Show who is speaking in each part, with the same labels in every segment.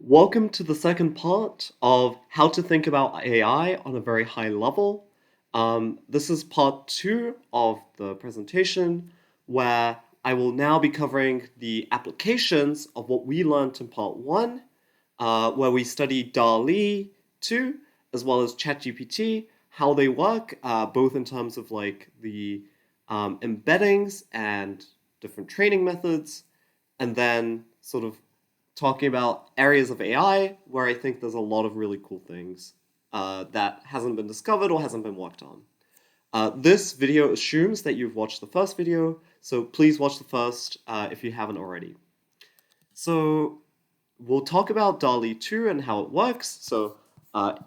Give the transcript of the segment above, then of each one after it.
Speaker 1: Welcome to the second part of how to think about AI on a very high level. This is part two of the presentation, where I will now be covering the applications of what we learned in part one, where we studied DALL-E 2, as well as ChatGPT, how they work, both in terms of like the embeddings and different training methods, and then sort of talking about areas of AI where I think there's a lot of really cool things that hasn't been discovered or hasn't been worked on. This video assumes that you've watched the first video, so please watch the first if you haven't already. So we'll talk about DALL-E 2 and how it works. So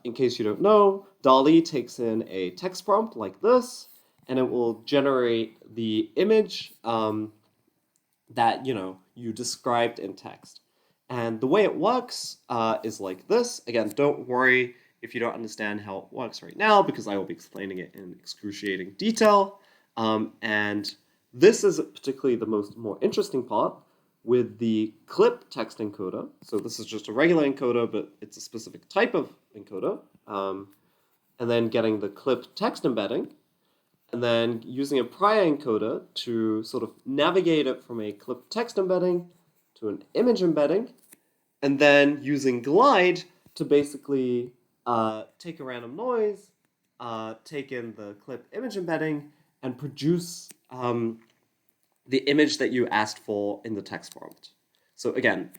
Speaker 1: in case you don't know, DALL-E takes in a text prompt like this, and it will generate the image that you described in text. And the way it works is like this. Again, don't worry if you don't understand how it works right now, because I will be explaining it in excruciating detail. And this is particularly the more interesting part with the clip text encoder. So this is just a regular encoder, but it's a specific type of encoder. And then getting the clip text embedding, and then using a prior encoder to sort of navigate it from a clip text embedding to an image embedding, and then using glide to basically take a random noise, take in the clip image embedding, and produce the image that you asked for in the text prompt. So again,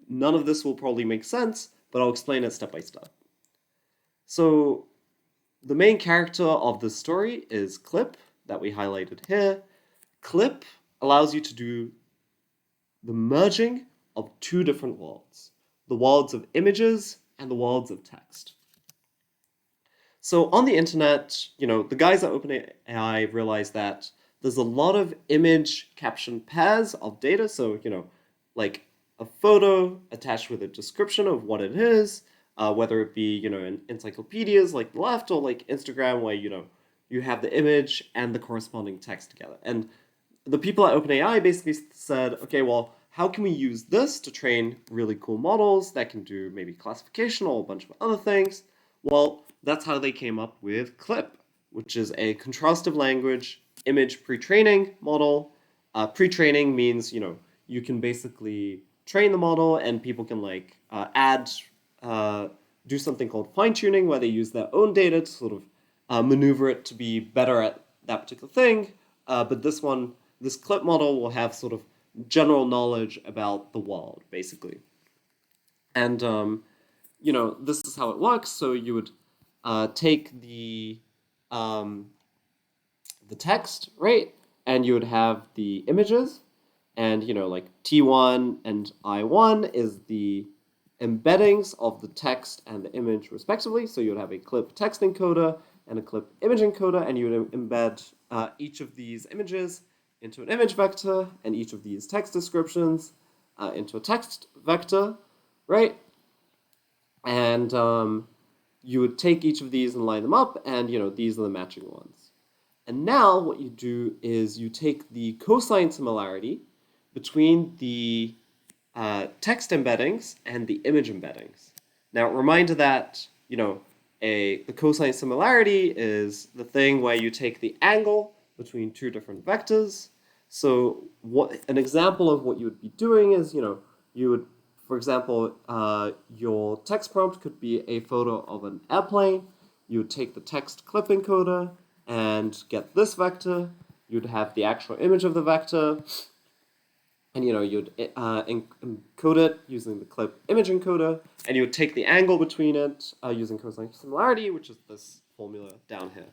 Speaker 1: none of this will probably make sense, but I'll explain it step by step. So the main character of this story is Clip, that we highlighted here. Clip allows you to do the merging of two different worlds, the worlds of images and the worlds of text. So on the internet, the guys at OpenAI realized that there's a lot of image caption pairs of data. So, like a photo attached with a description of what it is, whether it be, in encyclopedias like the left, or like Instagram where, you have the image and the corresponding text together. And the people at OpenAI basically said, okay, well, how can we use this to train really cool models that can do maybe classification or a bunch of other things? Well, that's how they came up with CLIP, which is a contrastive language image pre-training model. Pre-training means, you can basically train the model and people can do something called fine-tuning, where they use their own data to sort of maneuver it to be better at that particular thing. But this CLIP model will have sort of general knowledge about the world, basically. And, this is how it works. So you would take the text, right? And you would have the images. And, like T1 and I1 is the embeddings of the text and the image respectively. So you would have a clip text encoder and a clip image encoder, and you would embed each of these images into an image vector, and each of these text descriptions into a text vector, right? And you would take each of these and line them up, and these are the matching ones. And now what you do is you take the cosine similarity between the text embeddings and the image embeddings. Now, reminder that, the cosine similarity is the thing where you take the angle between two different vectors. So an example of what you would be doing is, you would, for example, your text prompt could be a photo of an airplane. You would take the text clip encoder and get this vector. You'd have the actual image of the vector, and you'd encode it using the clip image encoder, and you would take the angle between it using cosine similarity, which is this formula down here.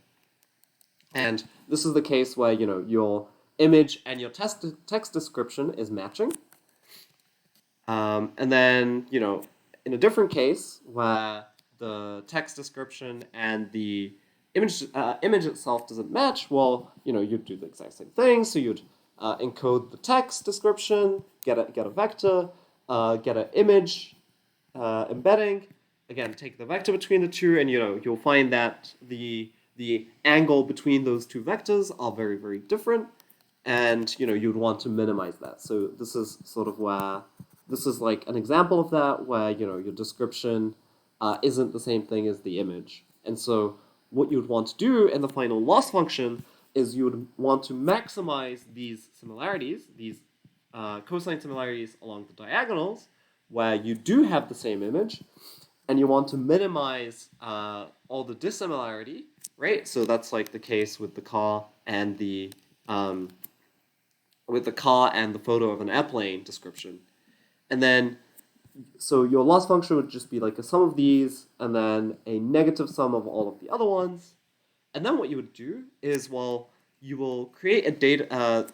Speaker 1: And this is the case where your image and your text description is matching. And then in a different case where the text description and the image itself doesn't match, well, you'd do the exact same thing. So you'd encode the text description, get a vector, get an image embedding. Again, take the vector between the two, and you'll find that the angle between those two vectors are very, very different, and you'd want to minimize that. So this is sort of where this is like an example of that where, your description isn't the same thing as the image. And so what you would want to do in the final loss function is you would want to maximize these similarities, these cosine similarities along the diagonals, where you do have the same image, and you want to minimize all the dissimilarity, right? So that's like the case with the car and the photo of an airplane description. And then, so your loss function would just be like a sum of these, and then a negative sum of all of the other ones. And then what you would do is, well, you will create a data.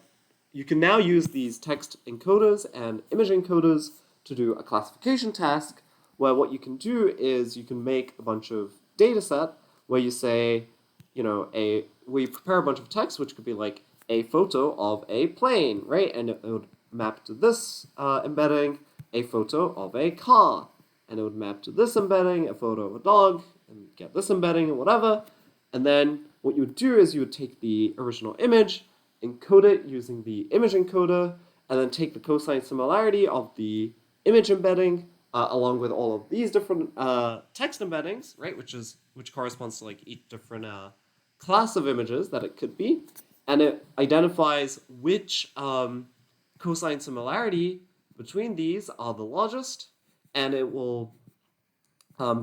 Speaker 1: You can now use these text encoders and image encoders to do a classification task, where what you can do is you can make a bunch of data set where you say, where you prepare a bunch of text, which could be like a photo of a plane, right? And it would map to this embedding, a photo of a car, and it would map to this embedding, a photo of a dog, and get this embedding and whatever. And then what you would do is you would take the original image, encode it using the image encoder, and then take the cosine similarity of the image embedding along with all of these different text embeddings, right? Which corresponds to like each different class of images that it could be, and it identifies which cosine similarity between these are the largest, and it will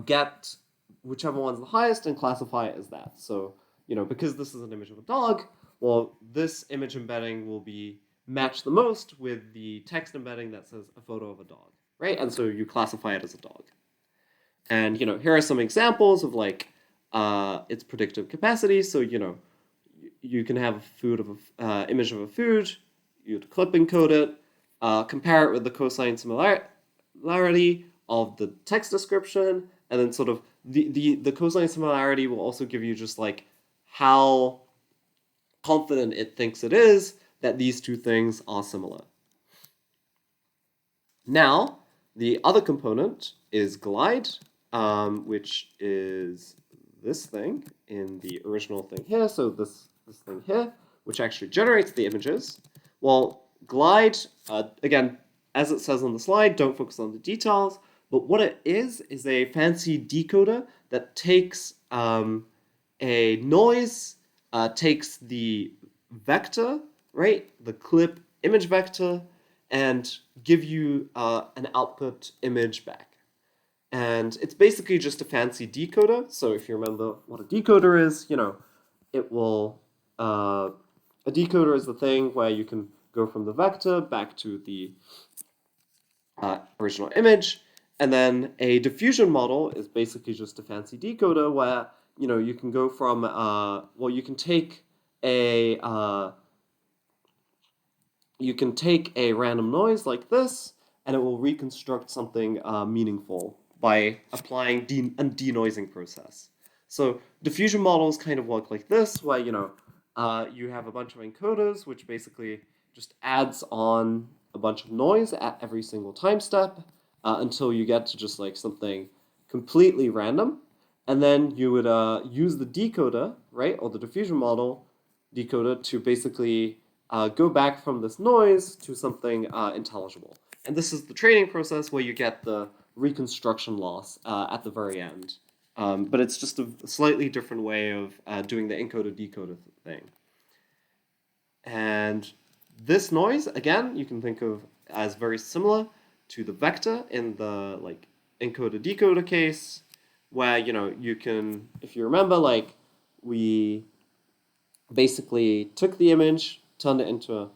Speaker 1: get whichever one's the highest and classify it as that. So, because this is an image of a dog, well, this image embedding will be matched the most with the text embedding that says a photo of a dog, right? And so you classify it as a dog. And, here are some examples of like its predictive capacity. So, you can have a food of image of a food, you'd clip encode it, compare it with the cosine similarity of the text description, and then sort of the cosine similarity will also give you just like how confident it thinks it is that these two things are similar. Now, the other component is glide, which is this thing in the original thing here. So this thing here, which actually generates the images. Well, glide, again, as it says on the slide, don't focus on the details, but what it is a fancy decoder that takes a noise, takes the vector, right, the clip image vector, and give you an output image back. And it's basically just a fancy decoder. So if you remember what a decoder is, it will, a decoder is the thing where you can go from the vector back to the original image. And then a diffusion model is basically just a fancy decoder where, you can go from, you can take a random noise like this, and it will reconstruct something meaningful by applying a denoising process. So diffusion models kind of work like this, where you have a bunch of encoders, which basically just adds on a bunch of noise at every single time step until you get to just like something completely random. And then you would use the decoder, right, or the diffusion model decoder to basically go back from this noise to something intelligible. And this is the training process where you get the reconstruction loss at the very end. But it's just a slightly different way of doing the encoder-decoder thing. And this noise, again, you can think of as very similar to the vector in the like encoder-decoder case, where you can, if you remember, like we basically took the image, turned it into an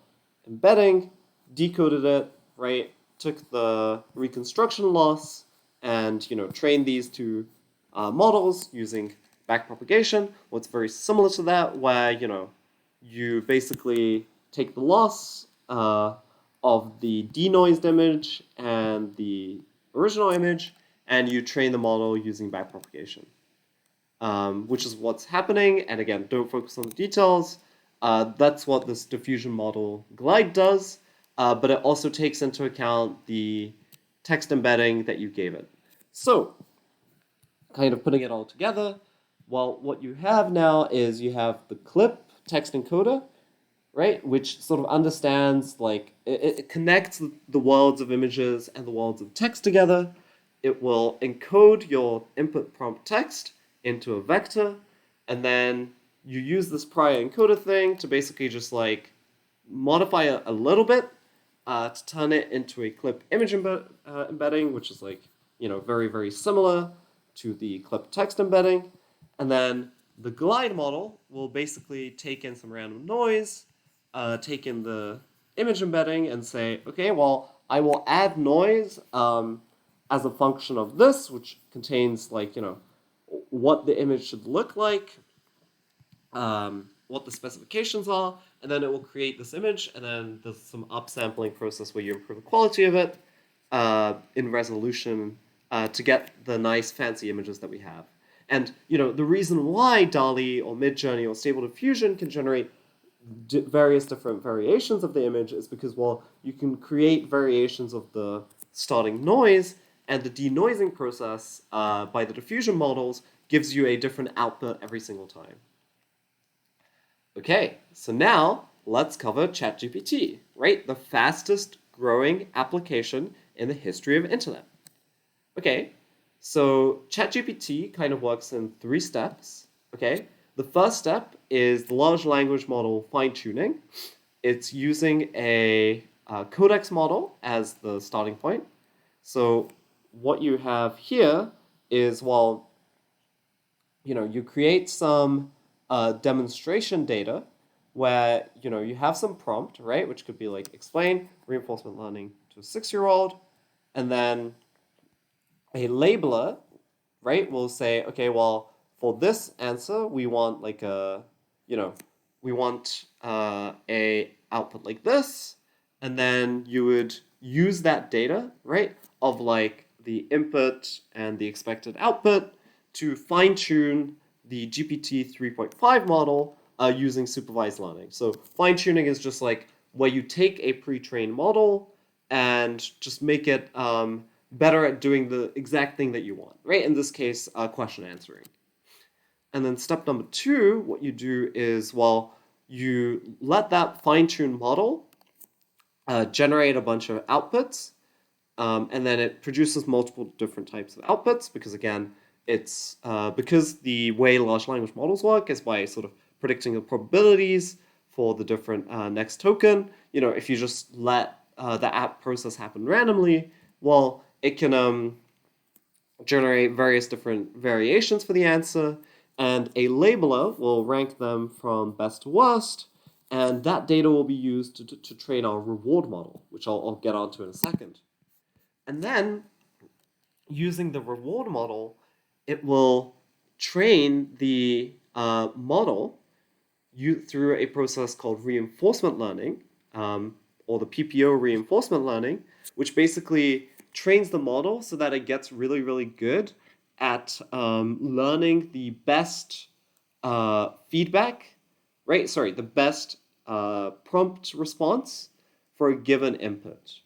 Speaker 1: embedding, decoded it, right? Took the reconstruction loss, and trained these two models using backpropagation. What's very similar to that, where you basically take the loss of the denoised image and the original image, and you train the model using backpropagation. Which is what's happening, and again, don't focus on the details. That's what this diffusion model glide does, but it also takes into account the text embedding that you gave it. So, kind of putting it all together, well, what you have now is you have the clip text encoder, right? Which sort of understands, like, it connects the worlds of images and the worlds of text together. It will encode your input prompt text into a vector, and then you use this prior encoder thing to basically just like modify a little bit to turn it into a clip image embedding, which is like, very, very similar to the clip text embedding. And then the glide model will basically take in some random noise, take in the image embedding and say, okay, well, I will add noise as a function of this, which contains like, what the image should look like, what the specifications are, and then it will create this image, and then there's some upsampling process where you improve the quality of it in resolution to get the nice fancy images that we have. And the reason why DALL-E or Midjourney or Stable Diffusion can generate various different variations of the image is because, well, you can create variations of the starting noise, and the denoising process by the diffusion models gives you a different output every single time. Okay, so now let's cover ChatGPT, right? The fastest growing application in the history of internet. Okay, so ChatGPT kind of works in 3 steps, okay? The first step is the large language model fine-tuning. It's using a codex model as the starting point. So what you have here is, well, you create some demonstration data where you have some prompt, right, which could be like explain reinforcement learning to a 6-year-old, and then a labeler, right, will say, okay, well, for this answer we want like we want a output like this, and then you would use that data, right, of like the input and the expected output to fine tune the GPT 3.5 model using supervised learning. So fine tuning is just like where you take a pre-trained model and just make it better at doing the exact thing that you want, right? In this case, question answering. And then step number 2, what you do is, well, you let that fine-tuned model generate a bunch of outputs, and then it produces multiple different types of outputs because, again, it's because the way large language models work is by sort of predicting the probabilities for the different next token. If you just let the app process happen randomly, well, it can generate various different variations for the answer, and a labeler will rank them from best to worst, and that data will be used to train our reward model, which I'll get onto in a second. And then, using the reward model, it will train the model through a process called reinforcement learning, or the PPO reinforcement learning, which basically trains the model so that it gets really, really good at learning the best feedback, right? Sorry, the best prompt response for a given input.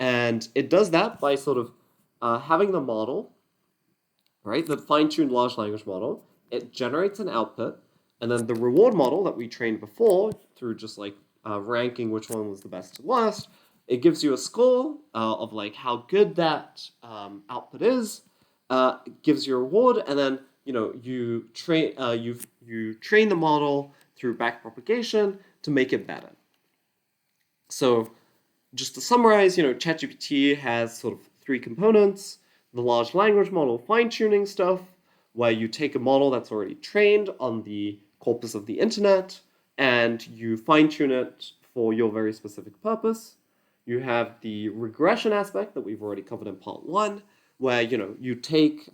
Speaker 1: And it does that by sort of having the model, right, the fine-tuned large language model, it generates an output, and then the reward model that we trained before through just like ranking which one was the best to worst, it gives you a score of like how good that output is, gives you a reward, and then you train the model through backpropagation to make it better. So just to summarize, ChatGPT has sort of 3 components: the large language model fine-tuning stuff, where you take a model that's already trained on the corpus of the internet and you fine-tune it for your very specific purpose. You have the regression aspect that we've already covered in part 1, where you take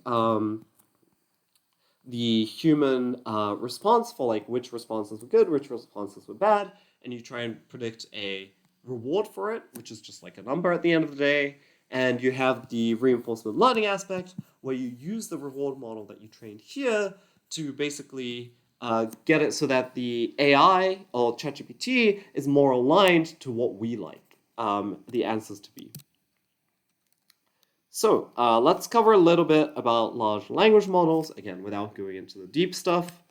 Speaker 1: the human response for like which responses were good, which responses were bad, and you try and predict a reward for it, which is just like a number at the end of the day. And you have the reinforcement learning aspect, where you use the reward model that you trained here to basically get it so that the AI or ChatGPT is more aligned to what we like the answers to be. So let's cover a little bit about large language models, again, without going into the deep stuff.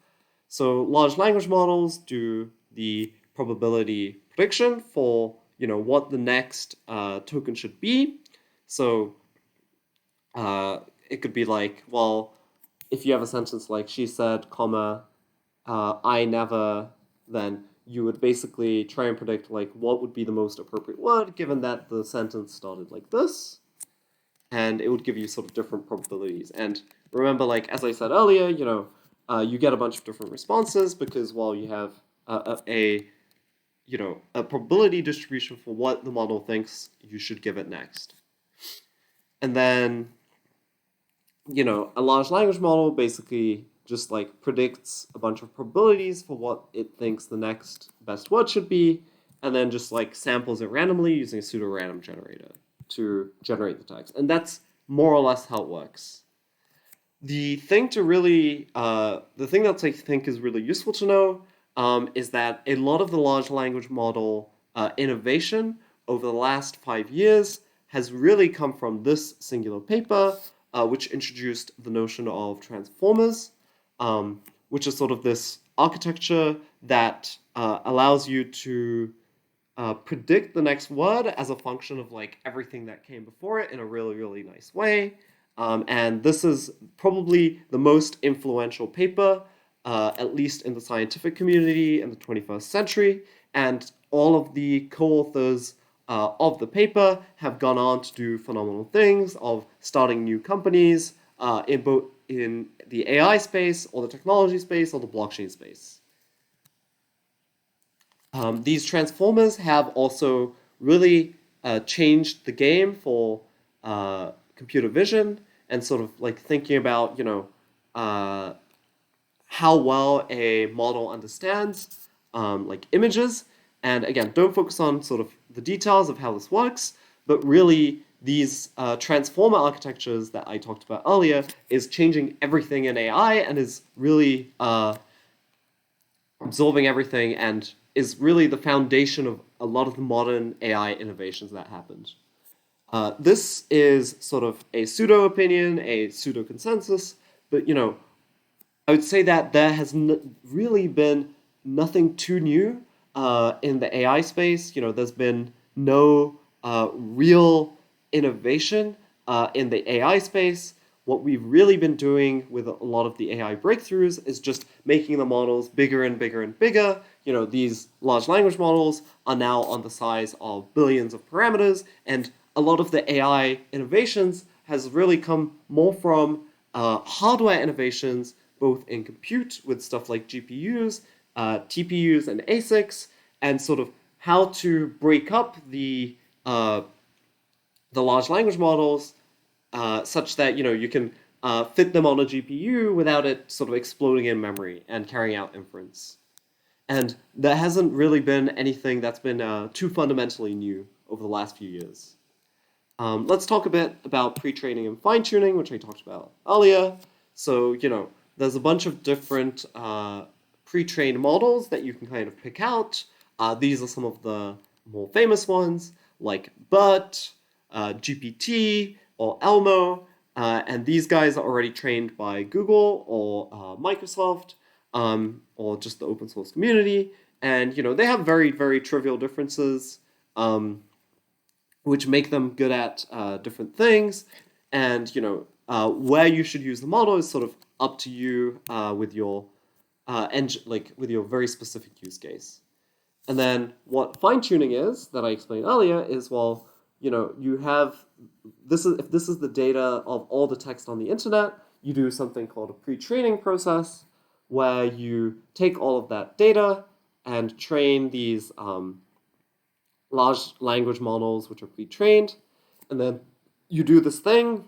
Speaker 1: So large language models do the probability prediction for what the next token should be. So it could be like, well, if you have a sentence like she said, comma, I never, then you would basically try and predict like what would be the most appropriate word given that the sentence started like this, and it would give you sort of different probabilities. And remember, like as I said earlier, you get a bunch of different responses because you have a probability distribution for what the model thinks you should give it next. And then, a large language model basically just like predicts a bunch of probabilities for what it thinks the next best word should be, and then just like samples it randomly using a pseudo-random generator to generate the text. And that's more or less how it works. The thing that I think is really useful to know is that a lot of the large language model innovation over the last 5 years has really come from this singular paper, which introduced the notion of transformers, which is sort of this architecture that allows you to predict the next word as a function of like everything that came before it in a really, really nice way. And this is probably the most influential paper, at least in the scientific community in the 21st century. And all of the co-authors of the paper have gone on to do phenomenal things of starting new companies in the AI space or the technology space or the blockchain space. These transformers have also really changed the game for computer vision and sort of like thinking about, how well a model understands like images. And again, don't focus on sort of the details of how this works, but really these transformer architectures that I talked about earlier is changing everything in AI and is really absorbing everything and is really the foundation of a lot of the modern AI innovations that happened. This is sort of a pseudo opinion, a pseudo consensus, but I would say that there has really been nothing too new in the AI space. There's been no real innovation in the AI space. What we've really been doing with a lot of the AI breakthroughs is just making the models bigger and bigger and bigger. These large language models are now on the size of billions of parameters, and a lot of the AI innovations has really come more from hardware innovations, both in compute with stuff like GPUs, TPUs, and ASICs, and sort of how to break up the large language models such that you can fit them on a GPU without it sort of exploding in memory and carrying out inference. And there hasn't really been anything that's been too fundamentally new over the last few years. Let's talk a bit about pre-training and fine-tuning, which I talked about earlier. So, there's a bunch of different pre-trained models that you can kind of pick out. These are some of the more famous ones, like BERT, GPT, or Elmo, and these guys are already trained by Google or Microsoft, or just the open source community, and they have very, very trivial differences, which make them good at different things, and where you should use the model is sort of up to you with your with your very specific use case. And then what fine tuning is that I explained earlier is you have if this is the data of all the text on the internet, you do something called a pre-training process where you take all of that data and train these large language models which are pre-trained, and then you do this thing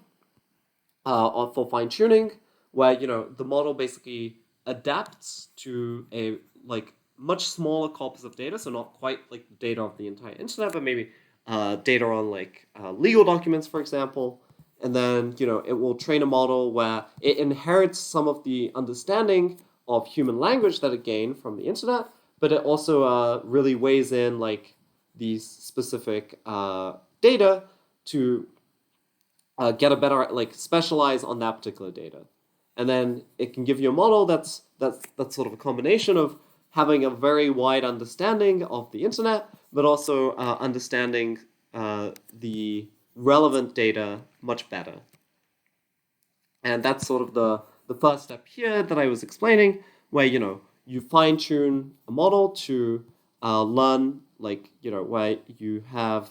Speaker 1: for fine-tuning where the model basically adapts to a much smaller corpus of data, so not quite like the data of the entire internet, but maybe data on legal documents, for example. And then it will train a model where it inherits some of the understanding of human language that it gained from the internet, but it also really weighs in these specific data to get a better specialize on that particular data. And then it can give you a model that's sort of a combination of having a very wide understanding of the internet, but also understanding the relevant data much better. And that's sort of the first step here that I was explaining, where, you fine tune a model to learn, where you have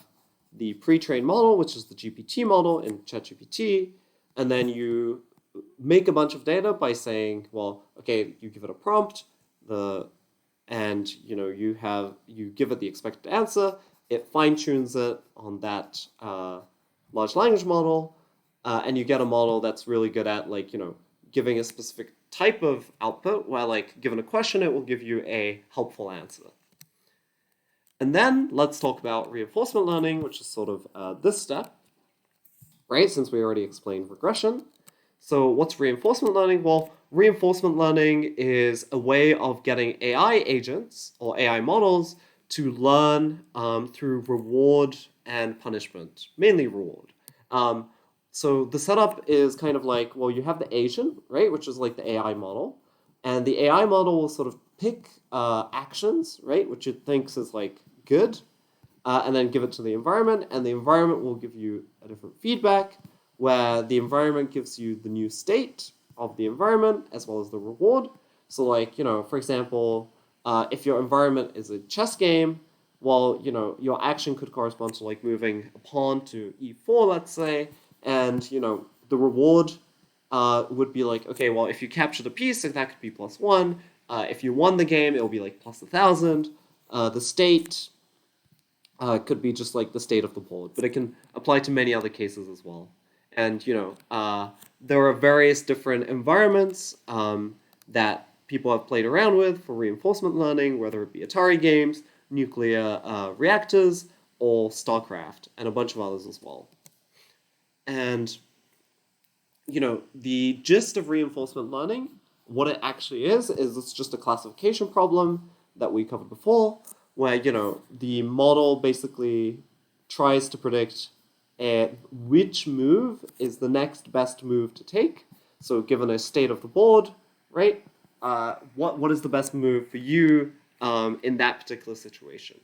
Speaker 1: the pre-trained model, which is the GPT model in ChatGPT, and then you make a bunch of data by saying, well, okay, you give it a prompt, and you give it the expected answer, it fine tunes it on that large language model, and you get a model that's really good at giving a specific type of output, where given a question, it will give you a helpful answer. And then let's talk about reinforcement learning, which is sort of this step, right? Since we already explained regression. So what's reinforcement learning? Well, reinforcement learning is a way of getting AI agents or AI models to learn through reward and punishment, mainly reward. So the setup is kind of like, well, you have the agent, right, which is like the AI model, and the AI model will sort of pick actions, right, which it thinks is good, and then give it to the environment, and the environment will give you a different feedback, where the environment gives you the new state of the environment as well as the reward. So for example, if your environment is a chess game, well, your action could correspond to moving a pawn to e4, let's say, and the reward would be okay, well, if you capture the piece, that could be +1. If you won the game, it will be +1,000. The state could be just the state of the board, but it can apply to many other cases as well. And there are various different environments that people have played around with for reinforcement learning, whether it be Atari games, nuclear reactors, or StarCraft, and a bunch of others as well. And the gist of reinforcement learning, what it actually is it's just a classification problem that we covered before, where the model basically tries to predict which move is the next best move to take. So given a state of the board, right, what is the best move for you in that particular situation?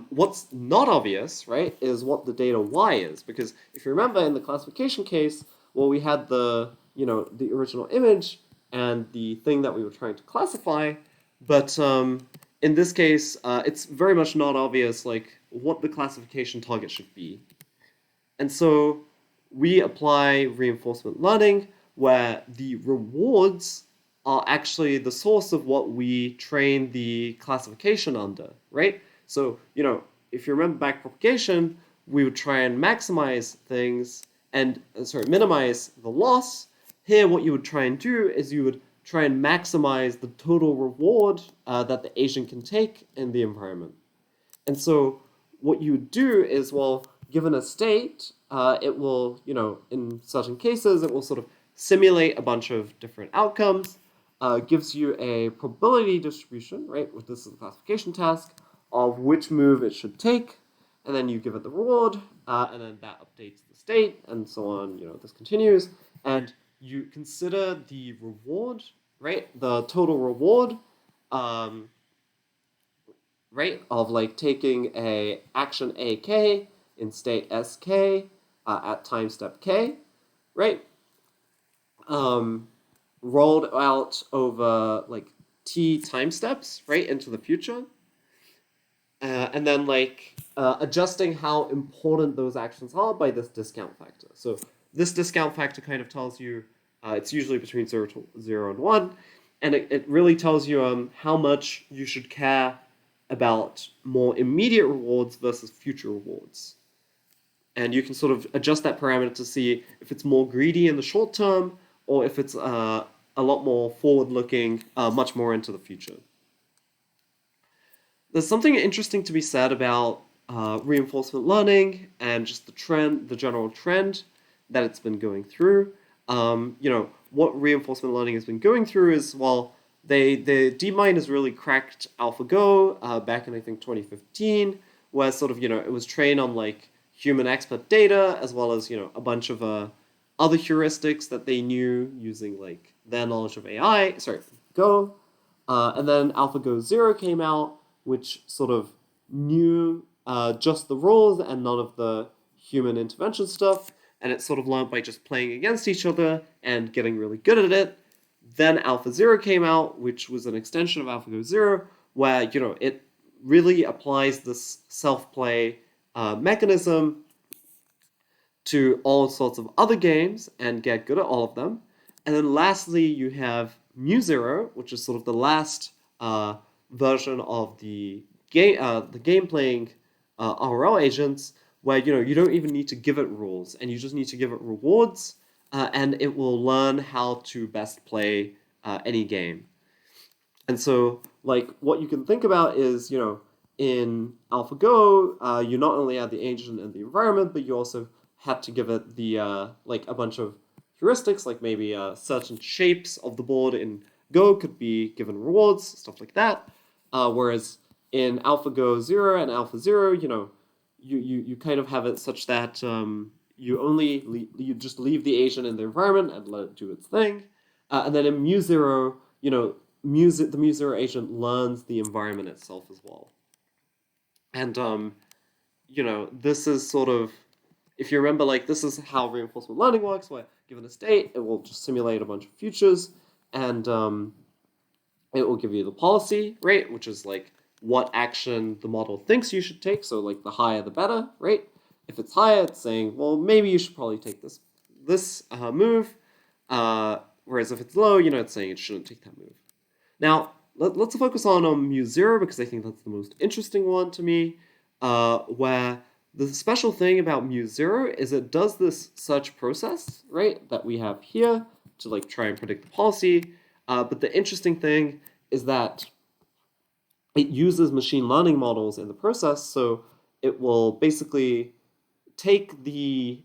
Speaker 1: What's not obvious, right, is what the data Y is, because if you remember in the classification case, well, we had the original image and the thing that we were trying to classify, but in this case, it's very much not obvious what the classification target should be. And so we apply reinforcement learning, where the rewards are actually the source of what we train the classification under, right? So, if you remember backpropagation, we would try and maximize things and, minimize the loss. Here, what you would try and do is you would try and maximize the total reward that the agent can take in the environment. And so what you would do is, well, given a state, it will, in certain cases, it will sort of simulate a bunch of different outcomes, gives you a probability distribution, right, this is the classification task, of which move it should take, and then you give it the reward, and then that updates the state, and so on, this continues, and you consider the reward, right, the total reward, right, of taking a action AK in state SK at time step K, right, rolled out over T time steps, right, into the future. And then adjusting how important those actions are by this discount factor. So this discount factor kind of tells you it's usually between 0 and 1, and it really tells you how much you should care about more immediate rewards versus future rewards. And you can sort of adjust that parameter to see if it's more greedy in the short term, or if it's a lot more forward-looking, much more into the future. There's something interesting to be said about reinforcement learning and just the general trend that it's been going through. What reinforcement learning has been going through is, well, the DeepMind has really cracked AlphaGo back in, I think, 2015, where sort of, it was trained on human expert data, as well as, a bunch of other heuristics that they knew using their knowledge of AI, Go. And then AlphaGo 0 came out, which sort of knew just the rules and none of the human intervention stuff, and it sort of learned by just playing against each other and getting really good at it. Then Alpha 0 came out, which was an extension of AlphaGo 0, where, it really applies this self-play mechanism to all sorts of other games and get good at all of them. And then lastly, you have Mu0, which is sort of the last version of the game playing RL agents, where you don't even need to give it rules, and you just need to give it rewards, and it will learn how to best play any game. And so, like, what you can think about is, in AlphaGo, you not only add the agent and the environment, but you also have to give it the like a bunch of heuristics, like maybe certain shapes of the board in Go could be given rewards, stuff like that. Whereas in AlphaGo 0 and Alpha 0, you kind of have it such that you just leave the agent in the environment and let it do its thing. And then in Mu0, the Mu0 agent learns the environment itself as well. And this is sort of, if you remember, like, this is how reinforcement learning works, where given a state, it will just simulate a bunch of futures, and it will give you the policy, right, which is like what action the model thinks you should take. So like the higher the better, right? If it's higher, it's saying, well, maybe you should probably take this move. Whereas if it's low, it's saying it shouldn't take that move. Now, let's focus on Mu0, because I think that's the most interesting one to me, where the special thing about Mu0 is it does this search process, right, that we have here to like try and predict the policy. But the interesting thing is that it uses machine learning models in the process, so it will basically take the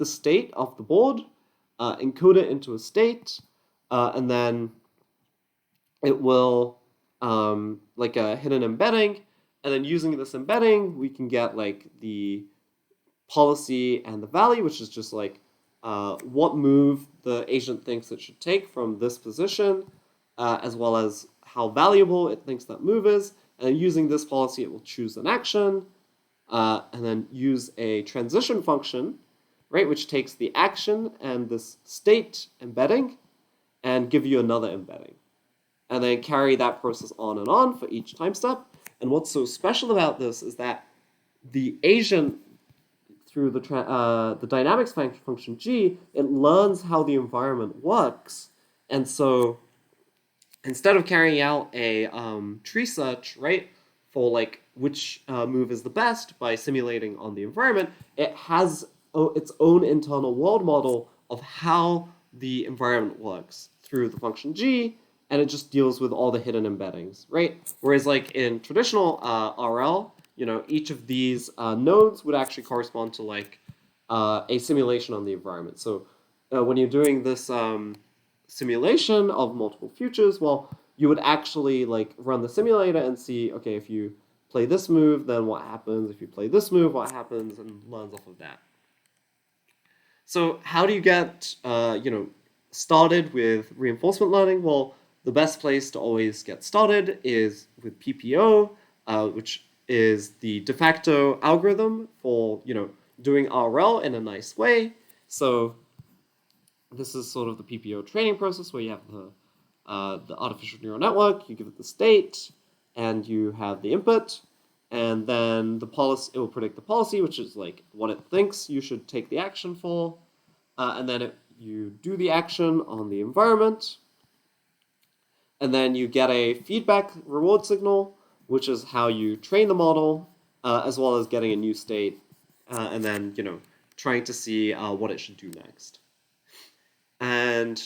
Speaker 1: state of the board, encode it into a state, and then it will like a hidden embedding, and then using this embedding, we can get like the policy and the value, which is just like what move the agent thinks it should take from this position, as well as how valuable it thinks that move is. And then using this policy, it will choose an action, and then use a transition function, right, which takes the action and this state embedding and give you another embedding. And then carry that process on for each time step. And what's so special about this is that the agent, through the dynamics function G, it learns how the environment works. And so instead of carrying out a tree search, right, for like which move is the best by simulating on the environment, it has its own internal world model of how the environment works through the function G, and it just deals with all the hidden embeddings, right? Whereas like in traditional RL, each of these nodes would actually correspond to like a simulation on the environment. So when you're doing this simulation of multiple futures, well, you would actually like run the simulator and see, okay, if you play this move, then what happens? If you play this move, what happens? And learns off of that. So how do you get started with reinforcement learning? Well, the best place to always get started is with PPO, which is the de facto algorithm for doing RL in a nice way. So this is sort of the PPO training process where you have the artificial neural network, you give it the state, and you have the input, and then the policy, it will predict the policy, which is like what it thinks you should take the action for, and then you do the action on the environment, and then you get a feedback reward signal, which is how you train the model, as well as getting a new state, and then trying to see what it should do next. And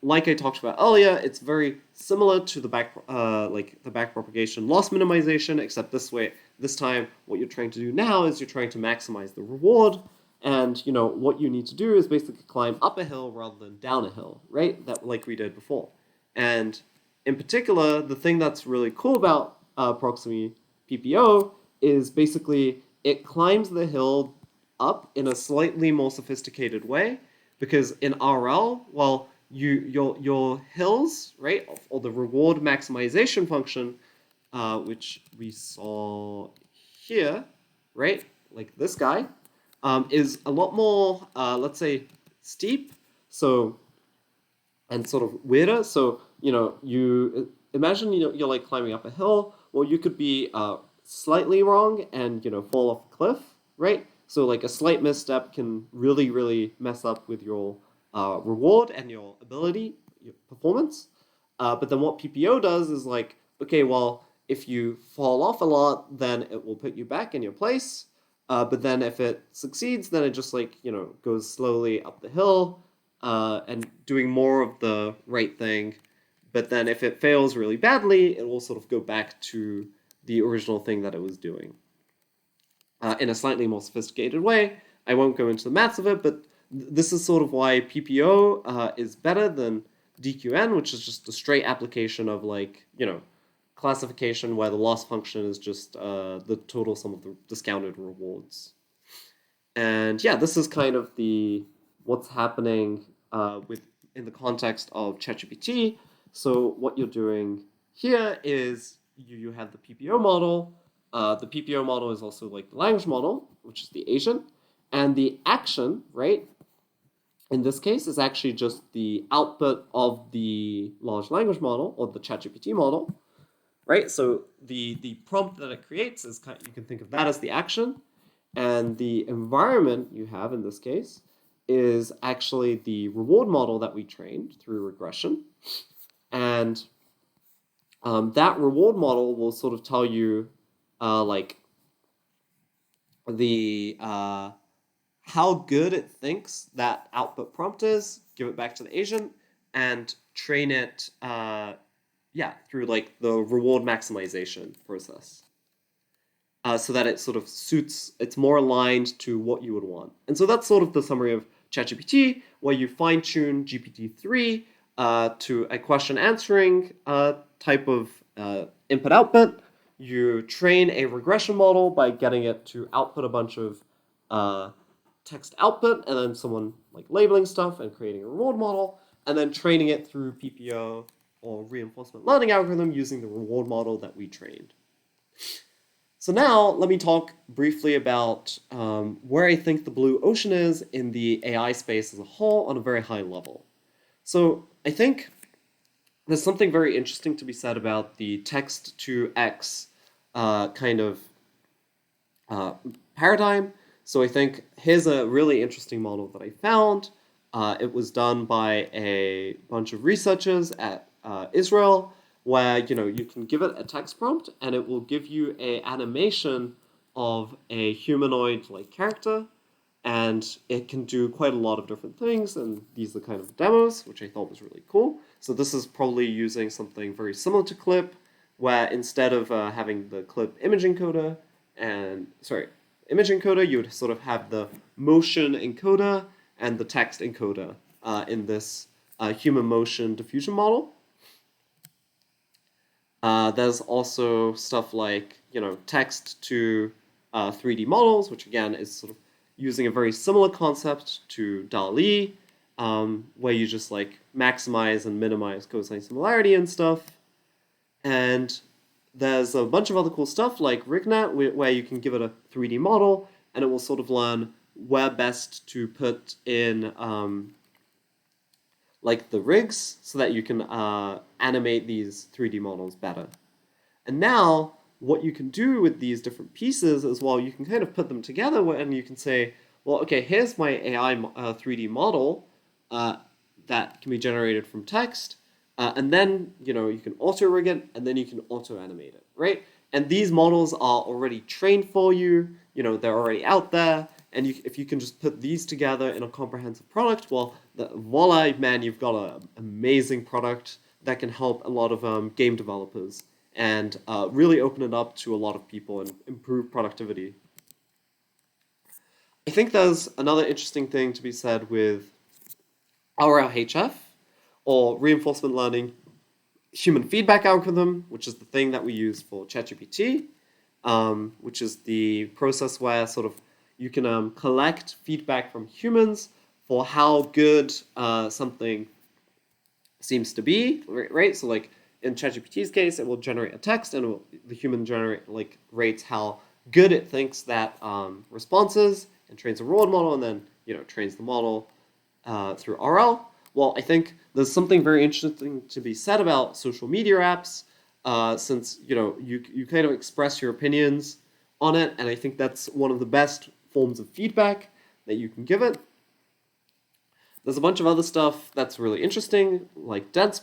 Speaker 1: like I talked about earlier, it's very similar to the backpropagation loss minimization, except this time, what you're trying to do now is you're trying to maximize the reward, and what you need to do is basically climb up a hill rather than down a hill, right? That like we did before. And in particular, the thing that's really cool about Proximy PPO is basically it climbs the hill up in a slightly more sophisticated way, because in RL, well, your hills, right, or the reward maximization function, which we saw here, right, like this guy, is a lot more, let's say, steep. So and sort of weirder. So you imagine you're like climbing up a hill. Well, you could be slightly wrong and fall off a cliff, right? So like a slight misstep can really mess up with your reward and your ability, your performance. But then what PPO does is like, okay, well, if you fall off a lot, then it will put you back in your place. But then if it succeeds, then it just like goes slowly up the hill and doing more of the right thing. But then if it fails really badly, it will sort of go back to the original thing that it was doing in a slightly more sophisticated way. I won't go into the maths of it, but this is sort of why PPO is better than DQN, which is just a straight application of like, classification where the loss function is just the total sum of the discounted rewards. And yeah, this is kind of the what's happening with in the context of ChatGPT. So what you're doing here is you have the PPO model. The PPO model is also like the language model, which is the agent, and the action, right? In this case, is actually just the output of the large language model or the ChatGPT model, right? So the prompt that it creates is you can think of that as the action, and the environment you have in this case is actually the reward model that we trained through regression. And that reward model will sort of tell you like the how good it thinks that output prompt is, give it back to the agent, and train it through like the reward maximization process. So that it sort of suits, it's more aligned to what you would want. And so that's sort of the summary of ChatGPT, where you fine tune GPT-3 to a question answering type of input output. You train a regression model by getting it to output a bunch of text output, and then someone like labeling stuff and creating a reward model, and then training it through PPO or reinforcement learning algorithm using the reward model that we trained. So now let me talk briefly about where I think the blue ocean is in the AI space as a whole on a very high level. So I think there's something very interesting to be said about the text to X kind of paradigm. So I think here's a really interesting model that I found. It was done by a bunch of researchers at Israel, where you can give it a text prompt and it will give you a animation of a humanoid like character, and it can do quite a lot of different things, and these are the kind of demos which I thought was really cool. So this is probably using something very similar to Clip, where instead of having the Clip image encoder you would sort of have the motion encoder and the text encoder in this human motion diffusion model. There's also stuff like text to 3D models, which again is sort of using a very similar concept to DALL-E, where you just like maximize and minimize cosine similarity and stuff. And there's a bunch of other cool stuff like RigNet, where you can give it a 3D model and it will sort of learn where best to put in like the rigs so that you can animate these 3D models better. And now what you can do with these different pieces is, well, you can kind of put them together and you can say, well, okay, here's my AI 3D model that can be generated from text. And then you can auto rig it, and then you can auto animate it, right? And these models are already trained for you. They're already out there. And if you can just put these together in a comprehensive product, well, voila, man, you've got an amazing product that can help a lot of game developers and really open it up to a lot of people and improve productivity. I think there's another interesting thing to be said with RLHF, or reinforcement learning human feedback algorithm, which is the thing that we use for ChatGPT, which is the process where sort of you can collect feedback from humans for how good something seems to be, right? So like in ChatGPT's case, it will generate a text, and the human rates how good it thinks that response is, and trains a reward model, and then trains the model through RL. Well, I think there's something very interesting to be said about social media apps, since you kind of express your opinions on it, and I think that's one of the best forms of feedback that you can give it. There's a bunch of other stuff that's really interesting, like dense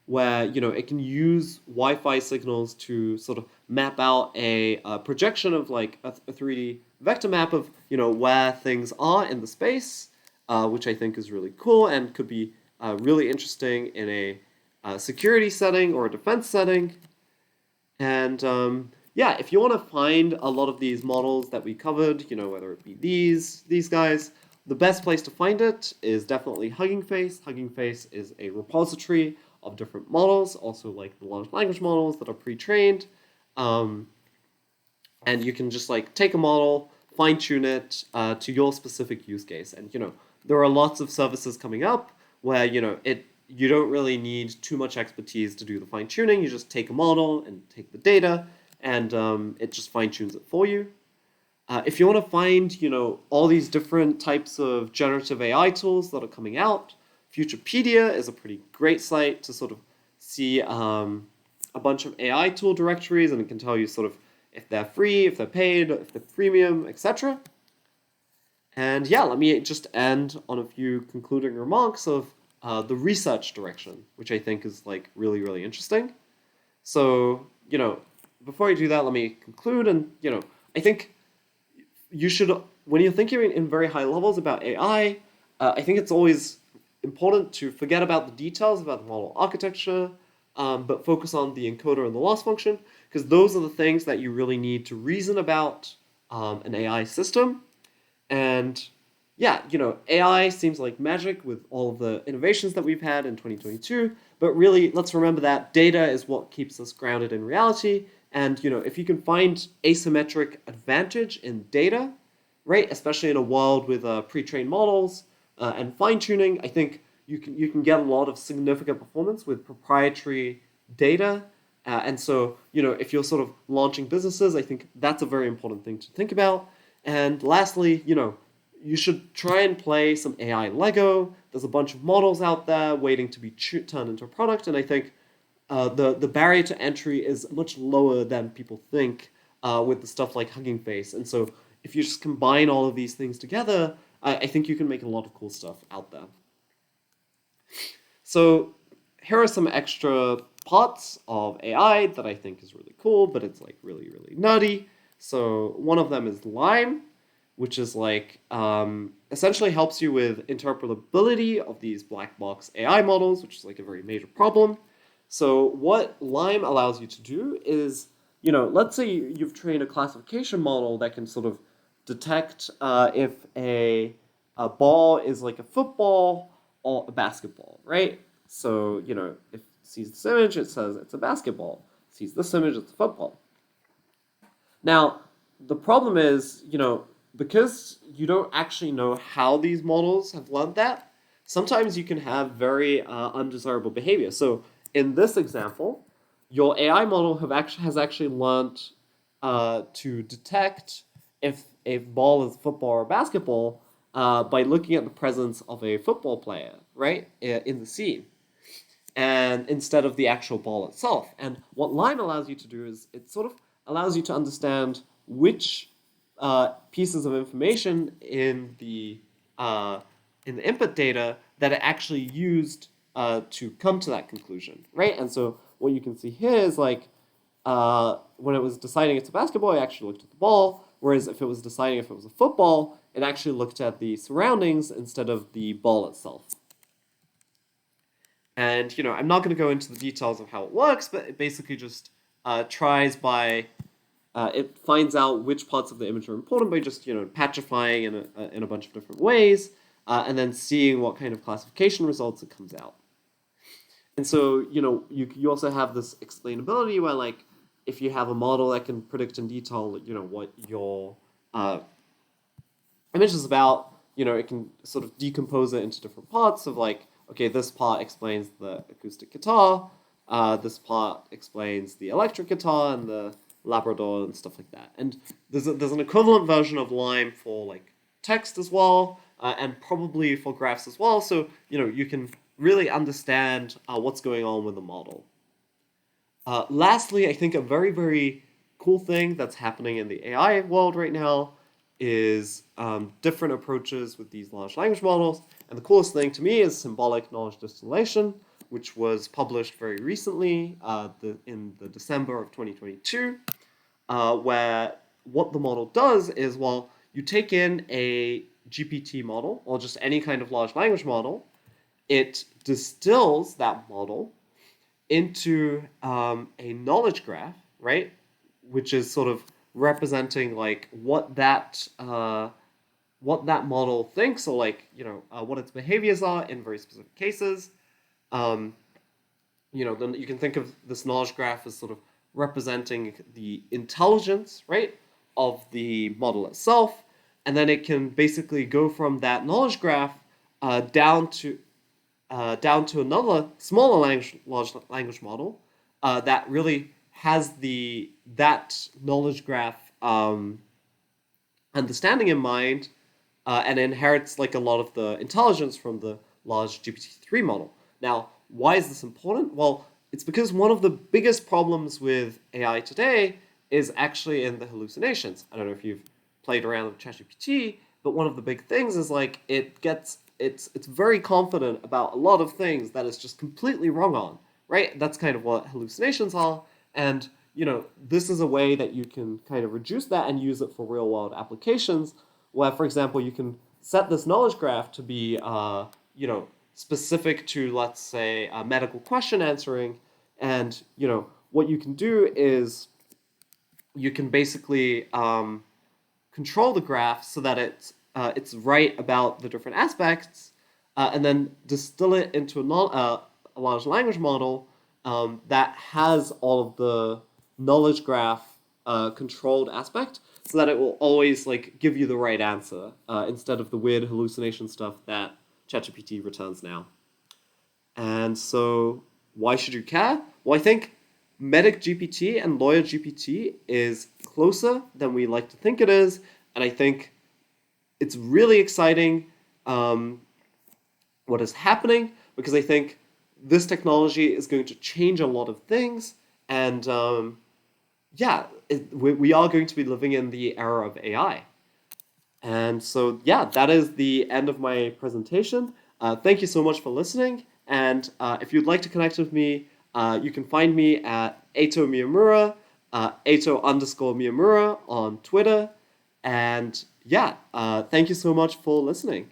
Speaker 1: where it can use Wi-Fi signals to sort of map out a projection of like a 3D vector map of where things are in the space, which I think is really cool and could be really interesting in a security setting or a defense setting. And yeah, if you want to find a lot of these models that we covered, whether it be these guys, the best place to find it is definitely Hugging Face. Hugging Face is a repository of different models, also like the large language models that are pre-trained. And you can just like take a model, fine-tune it to your specific use case. And there are lots of services coming up where you don't really need too much expertise to do the fine-tuning. You just take a model and take the data, and it just fine-tunes it for you. If you want to find, all these different types of generative AI tools that are coming out, Futurepedia is a pretty great site to sort of see a bunch of AI tool directories, and it can tell you sort of if they're free, if they're paid, if they're premium, etc. And yeah, let me just end on a few concluding remarks of the research direction, which I think is like really, really interesting. So, before I do that, let me conclude. And, I think you should, when you're thinking in very high levels about AI, I think it's always important to forget about the details about the model architecture, but focus on the encoder and the loss function, because those are the things that you really need to reason about an AI system. And yeah, AI seems like magic with all of the innovations that we've had in 2022, but really, let's remember that data is what keeps us grounded in reality. And if you can find asymmetric advantage in data, right, especially in a world with pre-trained models and fine-tuning, I think you can get a lot of significant performance with proprietary data. And so, if you're sort of launching businesses, I think that's a very important thing to think about. And lastly, you should try and play some AI Lego. There's a bunch of models out there waiting to be turned into a product, and I think the barrier to entry is much lower than people think with the stuff like Hugging Face. And so if you just combine all of these things together, I think you can make a lot of cool stuff out there. So here are some extra parts of AI that I think is really cool, but it's like really, really nerdy. So one of them is Lime, which is like essentially helps you with interpretability of these black box AI models, which is like a very major problem. So what Lime allows you to do is, let's say you've trained a classification model that can sort of detect if a ball is like a football or a basketball, right? So, if it sees this image, it says it's a basketball. It sees this image, it's a football. Now, the problem is, because you don't actually know how these models have learned that, sometimes you can have very undesirable behavior. So in this example, your AI model has actually learned to detect if a ball is football or basketball by looking at the presence of a football player, right, in the scene, and instead of the actual ball itself. And what Lime allows you to do is it sort of allows you to understand which pieces of information in the input data that it actually used to come to that conclusion, right? And so what you can see here is like when it was deciding it's a basketball, it actually looked at the ball, whereas if it was deciding if it was a football, it actually looked at the surroundings instead of the ball itself. And I'm not going to go into the details of how it works, but it basically just tries by it finds out which parts of the image are important by just patchifying in a bunch of different ways, and then seeing what kind of classification results it comes out. And so you also have this explainability where like if you have a model that can predict in detail what your image is about, it can sort of decompose it into different parts of like, okay, this part explains the acoustic guitar, this part explains the electric guitar and the Labrador and stuff like that. And there's an equivalent version of Lime for like text as well, and probably for graphs as well. So you can really understand what's going on with the model. Lastly, I think a very, very cool thing that's happening in the AI world right now is different approaches with these large language models. And the coolest thing to me is symbolic knowledge distillation, which was published very recently in the December of 2022, where what the model does is, well, you take in a GPT model, or just any kind of large language model, it distills that model into a knowledge graph, right? Which is sort of representing like what that model thinks, or like what its behaviors are in very specific cases. Um, then you can think of this knowledge graph as sort of representing the intelligence, right, of the model itself, and then it can basically go from that knowledge graph down to another smaller large language model that really has that knowledge graph understanding in mind, and inherits like a lot of the intelligence from the large GPT-3 model. Now, why is this important? Well, it's because one of the biggest problems with AI today is actually in the hallucinations. I don't know if you've played around with ChatGPT, but one of the big things is like it's very confident about a lot of things that it's just completely wrong on, right? That's kind of what hallucinations are, and this is a way that you can kind of reduce that and use it for real world applications, where, for example, you can set this knowledge graph to be specific to, let's say, medical question answering, and what you can do is you can basically control the graph so that it's right about the different aspects, and then distill it into a large language model that has all of the knowledge graph controlled aspect, so that it will always like give you the right answer instead of the weird hallucination stuff that ChatGPT returns now. And so, why should you care? Well, I think Medic GPT and Lawyer GPT is closer than we like to think it is, and I think it's really exciting what is happening, because I think this technology is going to change a lot of things, and we are going to be living in the era of AI. And so, yeah, that is the end of my presentation. Thank you so much for listening. And if you'd like to connect with me, you can find me at Eito Miyamura, Eito_Miyamura on Twitter. And yeah, thank you so much for listening.